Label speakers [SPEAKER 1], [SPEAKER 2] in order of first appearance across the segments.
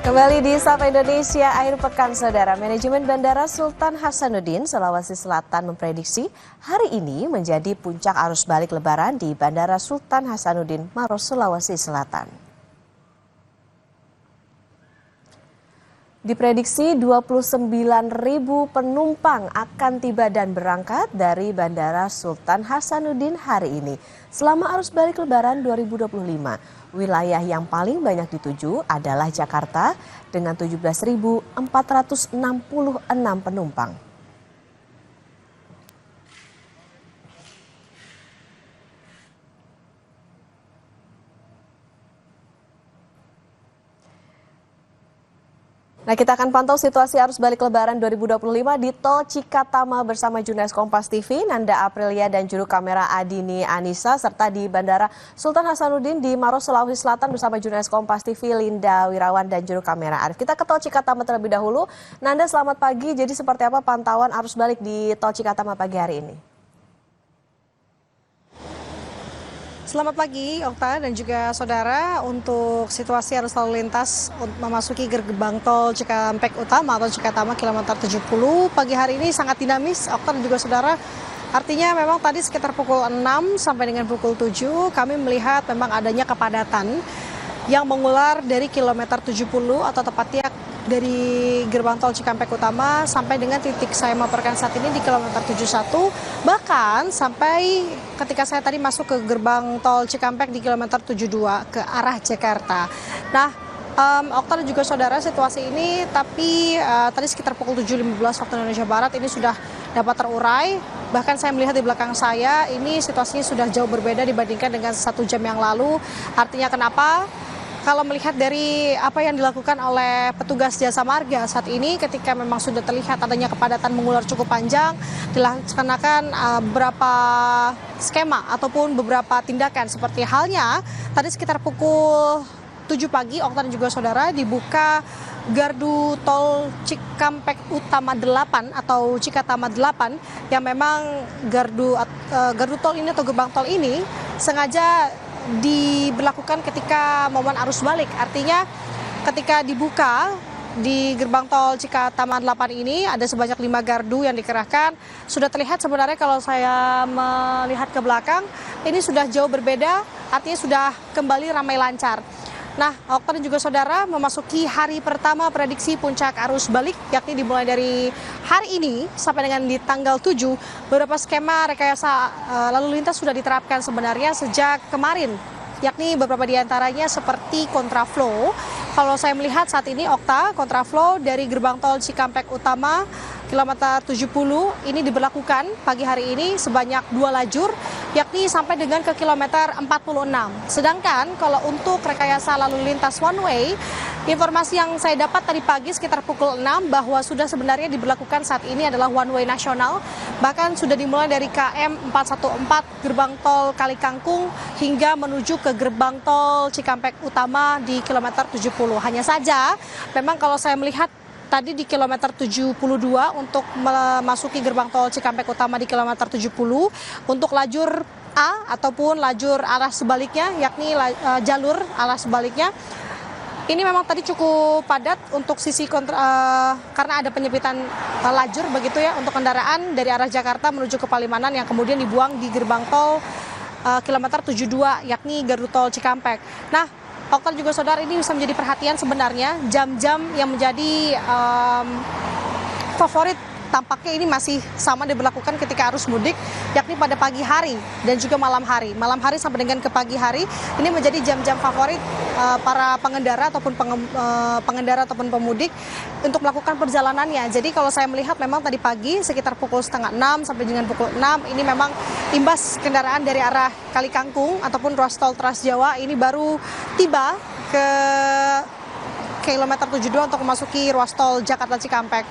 [SPEAKER 1] Kembali di Sapa Indonesia akhir pekan, saudara. Manajemen Bandara Sultan Hasanuddin, Sulawesi Selatan memprediksi hari ini menjadi puncak arus balik Lebaran di Bandara Sultan Hasanuddin, Maros, Sulawesi Selatan. Diprediksi 29.000 penumpang akan tiba dan berangkat dari Bandara Sultan Hasanuddin hari ini. Selama arus balik Lebaran 2025, wilayah yang paling banyak dituju adalah Jakarta dengan 17.466 penumpang. Nah, kita akan pantau situasi arus balik Lebaran 2025 di Tol Cikatama bersama jurnalis Kompas TV, Nanda Aprilia dan juru kamera Adini Anissa, serta di Bandara Sultan Hasanuddin di Maros, Sulawesi Selatan bersama jurnalis Kompas TV, Linda Wirawan dan juru kamera Arif. Kita ke Tol Cikatama terlebih dahulu. Nanda, selamat pagi. Jadi seperti apa pantauan arus balik di Tol Cikatama pagi hari ini?
[SPEAKER 2] Selamat pagi, Okta dan juga saudara. Untuk situasi arus lalu lintas memasuki gerbang tol Cikampek Utama atau Cikatama kilometer 70 pagi hari ini sangat dinamis, Okta dan juga saudara. Artinya memang tadi sekitar pukul 6 sampai dengan pukul 7 kami melihat memang adanya kepadatan yang mengular dari kilometer 70 atau tepatnya dari gerbang tol Cikampek Utama sampai dengan titik saya melaporkan saat ini di kilometer 71. Bahkan sampai ketika saya tadi masuk ke gerbang tol Cikampek di kilometer 72 ke arah Jakarta. Nah, Okta dan juga saudara, situasi ini tapi tadi sekitar pukul 7.15 waktu Indonesia Barat ini sudah dapat terurai. Bahkan saya melihat di belakang saya ini situasinya sudah jauh berbeda dibandingkan dengan 1 jam yang lalu. Artinya kenapa? Kalau melihat dari apa yang dilakukan oleh petugas jasa marga saat ini, ketika memang sudah terlihat adanya kepadatan mengular cukup panjang, dilaksanakan beberapa skema ataupun beberapa tindakan. Seperti halnya tadi sekitar pukul 7 pagi, Okta dan juga saudara, dibuka gardu tol Cikampek Utama 8 atau Cikatama 8 yang memang gardu tol ini atau gerbang tol ini sengaja diberlakukan ketika momen arus balik. Artinya ketika dibuka di gerbang tol Cikatama 8 ini ada sebanyak 5 gardu yang dikerahkan. Sudah terlihat sebenarnya kalau saya melihat ke belakang ini sudah jauh berbeda, artinya sudah kembali ramai lancar. Nah, Okta dan juga saudara, memasuki hari pertama prediksi puncak arus balik, yakni dimulai dari hari ini sampai dengan di tanggal 7, beberapa skema rekayasa lalu lintas sudah diterapkan sebenarnya sejak kemarin, yakni beberapa diantaranya seperti kontraflow. Kalau saya melihat saat ini, Okta, kontraflow dari gerbang tol Cikampek Utama kilometer 70 ini diberlakukan pagi hari ini sebanyak 2 lajur, yakni sampai dengan ke kilometer 46. Sedangkan kalau untuk rekayasa lalu lintas one way, informasi yang saya dapat tadi pagi sekitar pukul 6 bahwa sudah sebenarnya diberlakukan saat ini adalah one way nasional. Bahkan sudah dimulai dari KM 414 gerbang tol Kalikangkung hingga menuju ke gerbang tol Cikampek Utama di kilometer 70. Hanya saja memang kalau saya melihat tadi di kilometer 72 untuk memasuki gerbang tol Cikampek Utama di kilometer 70 untuk lajur A ataupun lajur arah sebaliknya, yakni jalur arah sebaliknya, ini memang tadi cukup padat untuk sisi karena ada penyempitan lajur begitu ya untuk kendaraan dari arah Jakarta menuju ke Palimanan yang kemudian dibuang di gerbang tol kilometer 72 yakni gardu tol Cikampek. Nah, Okta juga saudara, ini bisa menjadi perhatian sebenarnya jam-jam yang menjadi favorit tampaknya ini masih sama diberlakukan ketika arus mudik, yakni pada pagi hari dan juga malam hari. Malam hari sampai dengan ke pagi hari ini menjadi jam-jam favorit para pengendara ataupun pemudik untuk melakukan perjalanannya. Jadi kalau saya melihat memang tadi pagi sekitar pukul 5:30 sampai dengan pukul 6 ini memang imbas kendaraan dari arah Kalikangkung ataupun ruas tol Trans Jawa ini baru tiba ke kilometer 72 untuk memasuki ruas tol Jakarta Cikampek.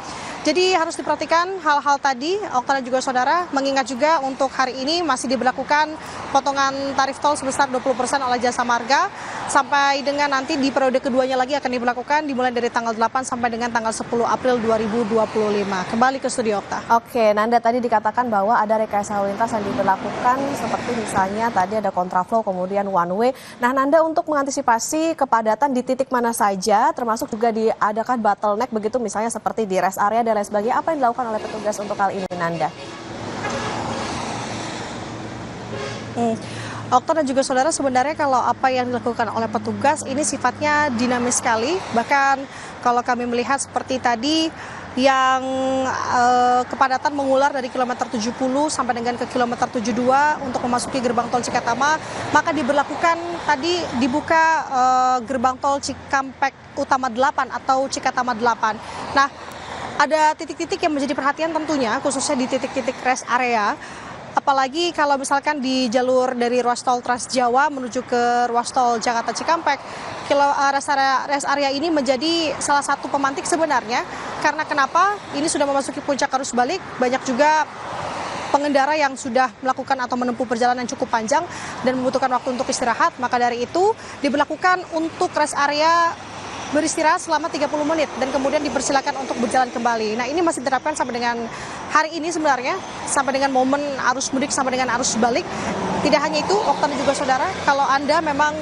[SPEAKER 2] Jadi harus diperhatikan hal-hal tadi, Okta dan juga saudara, mengingat juga untuk hari ini masih diberlakukan potongan tarif tol sebesar 20% oleh Jasa Marga, sampai dengan nanti di periode keduanya lagi akan diberlakukan dimulai dari tanggal 8 sampai dengan tanggal 10 April 2025. Kembali ke studio Okta.
[SPEAKER 1] Oke, Nanda, tadi dikatakan bahwa ada rekayasa lalu lintas yang diberlakukan seperti misalnya tadi ada kontraflow kemudian one way. Nah, Nanda, untuk mengantisipasi kepadatan di titik mana saja termasuk juga diadakan bottleneck begitu misalnya seperti di rest area dan lain sebagainya, apa yang dilakukan oleh petugas untuk hal ini, Nanda?
[SPEAKER 2] Okta dan juga saudara, sebenarnya kalau apa yang dilakukan oleh petugas ini sifatnya dinamis sekali. Bahkan kalau kami melihat seperti tadi yang kepadatan mengular dari kilometer 70 sampai dengan ke kilometer 72 untuk memasuki gerbang tol Cikatama, maka diberlakukan tadi dibuka gerbang tol Cikampek Utama 8 atau Cikatama 8. Nah, ada titik-titik yang menjadi perhatian tentunya, khususnya di titik-titik rest area. Apalagi kalau misalkan di jalur dari ruas tol Trans Jawa menuju ke ruas tol Jakarta Cikampek, rest area ini menjadi salah satu pemantik sebenarnya. Karena kenapa? Ini sudah memasuki puncak arus balik, banyak juga pengendara yang sudah melakukan atau menempuh perjalanan cukup panjang dan membutuhkan waktu untuk istirahat. Maka dari itu diberlakukan untuk rest area beristirahat selama 30 menit dan kemudian dipersilakan untuk berjalan kembali. Nah, ini masih diterapkan sampai dengan hari ini sebenarnya, sampai dengan momen arus mudik sampai dengan arus balik. Tidak hanya itu, Okta dan juga saudara, kalau Anda memang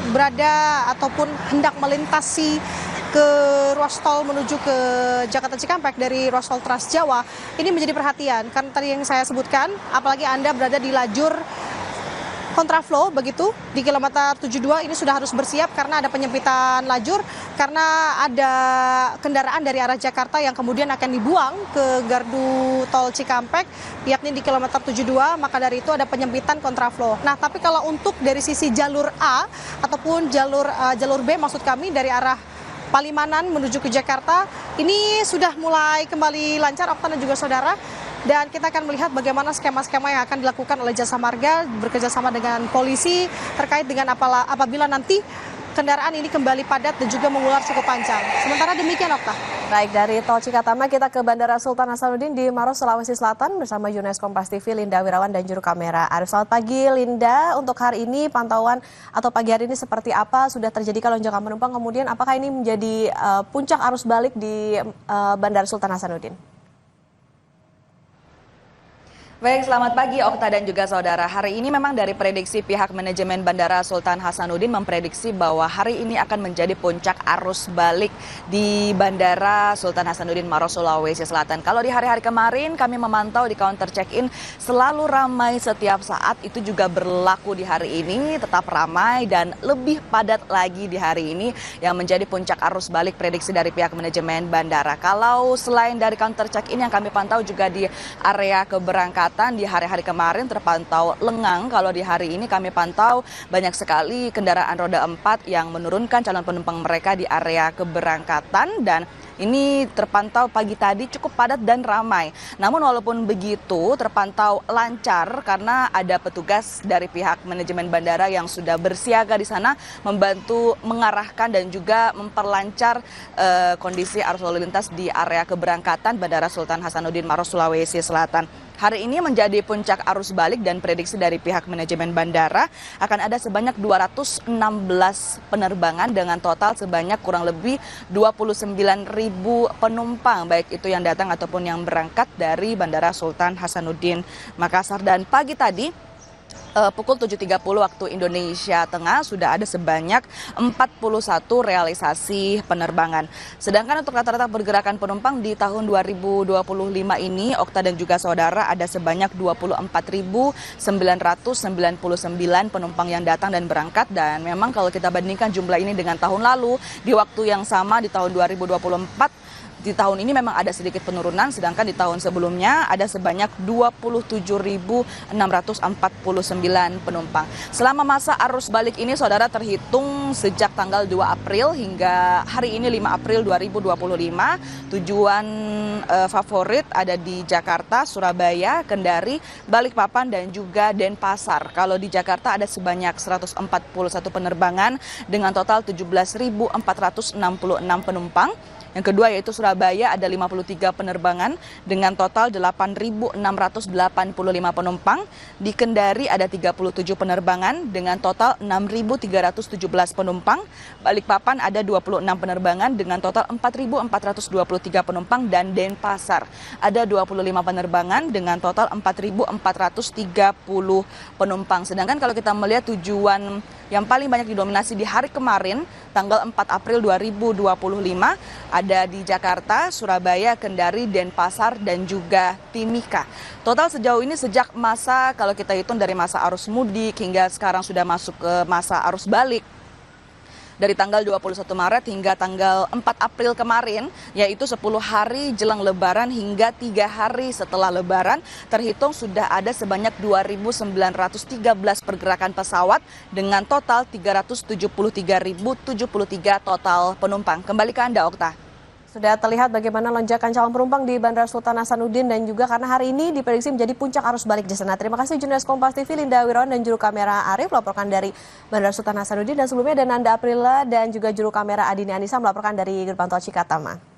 [SPEAKER 2] berada ataupun hendak melintasi ke ruas tol menuju ke Jakarta Cikampek dari ruas tol Trans Jawa, ini menjadi perhatian karena tadi yang saya sebutkan, apalagi Anda berada di lajur kontraflow begitu di kilometer 72 ini sudah harus bersiap karena ada penyempitan lajur karena ada kendaraan dari arah Jakarta yang kemudian akan dibuang ke gardu tol Cikampek yakni di kilometer 72, maka dari itu ada penyempitan kontraflow. Nah, tapi kalau untuk dari sisi jalur A ataupun jalur B maksud kami dari arah Palimanan menuju ke Jakarta ini sudah mulai kembali lancar, Okta dan juga saudara. Dan kita akan melihat bagaimana skema-skema yang akan dilakukan oleh Jasa Marga bekerjasama dengan polisi terkait dengan apabila nanti kendaraan ini kembali padat dan juga mengular cukup panjang. Sementara demikian, Okta.
[SPEAKER 1] Baik, dari tol Cikatama kita ke Bandara Sultan Hasanuddin di Maros, Sulawesi Selatan bersama jurnalis Kompas TV Linda Wirawan dan juru kamera Arif. Selamat pagi, Linda. Untuk hari ini pantauan atau pagi hari ini seperti apa? Sudah terjadi lonjakan penumpang, kemudian apakah ini menjadi puncak arus balik di Bandara Sultan Hasanuddin?
[SPEAKER 3] Baik, selamat pagi Okta dan juga saudara. Hari ini memang dari prediksi pihak manajemen Bandara Sultan Hasanuddin memprediksi bahwa hari ini akan menjadi puncak arus balik di Bandara Sultan Hasanuddin Maros, Sulawesi Selatan. Kalau di hari-hari kemarin kami memantau di counter check-in selalu ramai setiap saat, itu juga berlaku di hari ini, tetap ramai dan lebih padat lagi di hari ini yang menjadi puncak arus balik prediksi dari pihak manajemen bandara. Kalau selain dari counter check-in yang kami pantau juga di area keberangkatan, di hari-hari kemarin terpantau lengang. Kalau di hari ini kami pantau banyak sekali kendaraan roda 4 yang menurunkan calon penumpang mereka di area keberangkatan dan ini terpantau pagi tadi cukup padat dan ramai. Namun walaupun begitu terpantau lancar karena ada petugas dari pihak manajemen bandara yang sudah bersiaga di sana membantu mengarahkan dan juga memperlancar kondisi arus lalu lintas di area keberangkatan Bandara Sultan Hasanuddin Maros, Sulawesi Selatan. Hari ini menjadi puncak arus balik dan prediksi dari pihak manajemen bandara akan ada sebanyak 216 penerbangan dengan total sebanyak kurang lebih 29.000 penumpang, baik itu yang datang ataupun yang berangkat dari Bandara Sultan Hasanuddin Makassar. Dan pagi tadi pukul 7.30 waktu Indonesia Tengah sudah ada sebanyak 41 realisasi penerbangan. Sedangkan untuk rata-rata pergerakan penumpang di tahun 2025 ini, Okta dan juga saudara, ada sebanyak 24.999 penumpang yang datang dan berangkat. Dan memang kalau kita bandingkan jumlah ini dengan tahun lalu, di waktu yang sama di tahun 2024, di tahun ini memang ada sedikit penurunan, sedangkan di tahun sebelumnya ada sebanyak 27.649 penumpang. Selama masa arus balik ini, saudara, terhitung sejak tanggal 2 April hingga hari ini 5 April 2025, tujuan favorit ada di Jakarta, Surabaya, Kendari, Balikpapan, dan juga Denpasar. Kalau di Jakarta ada sebanyak 141 penerbangan dengan total 17.466 penumpang. Yang kedua yaitu Surabaya ada 53 penerbangan dengan total 8.685 penumpang. Di Kendari ada 37 penerbangan dengan total 6.317 penumpang. Balikpapan ada 26 penerbangan dengan total 4.423 penumpang dan Denpasar ada 25 penerbangan dengan total 4.430 penumpang. Sedangkan kalau kita melihat tujuan yang paling banyak didominasi di hari kemarin, tanggal 4 April 2025, ada di Jakarta, Surabaya, Kendari, Denpasar, dan juga Timika. Total sejauh ini sejak masa, kalau kita hitung dari masa arus mudik hingga sekarang sudah masuk ke masa arus balik, dari tanggal 21 Maret hingga tanggal 4 April kemarin, yaitu 10 hari jelang Lebaran hingga 3 hari setelah Lebaran, terhitung sudah ada sebanyak 2.913 pergerakan pesawat dengan total 373.073 total penumpang. Kembali ke Anda, Okta.
[SPEAKER 1] Sudah terlihat bagaimana lonjakan calon penumpang di Bandara Sultan Hasanuddin dan juga karena hari ini diprediksi menjadi puncak arus balik di sana. Terima kasih jurnalis Kompas TV Linda Wirawan dan juru kamera Arif melaporkan dari Bandara Sultan Hasanuddin, dan sebelumnya ada Nanda Aprila dan juga juru kamera Adini Anissa melaporkan dari Gerbang Tol Cikatama.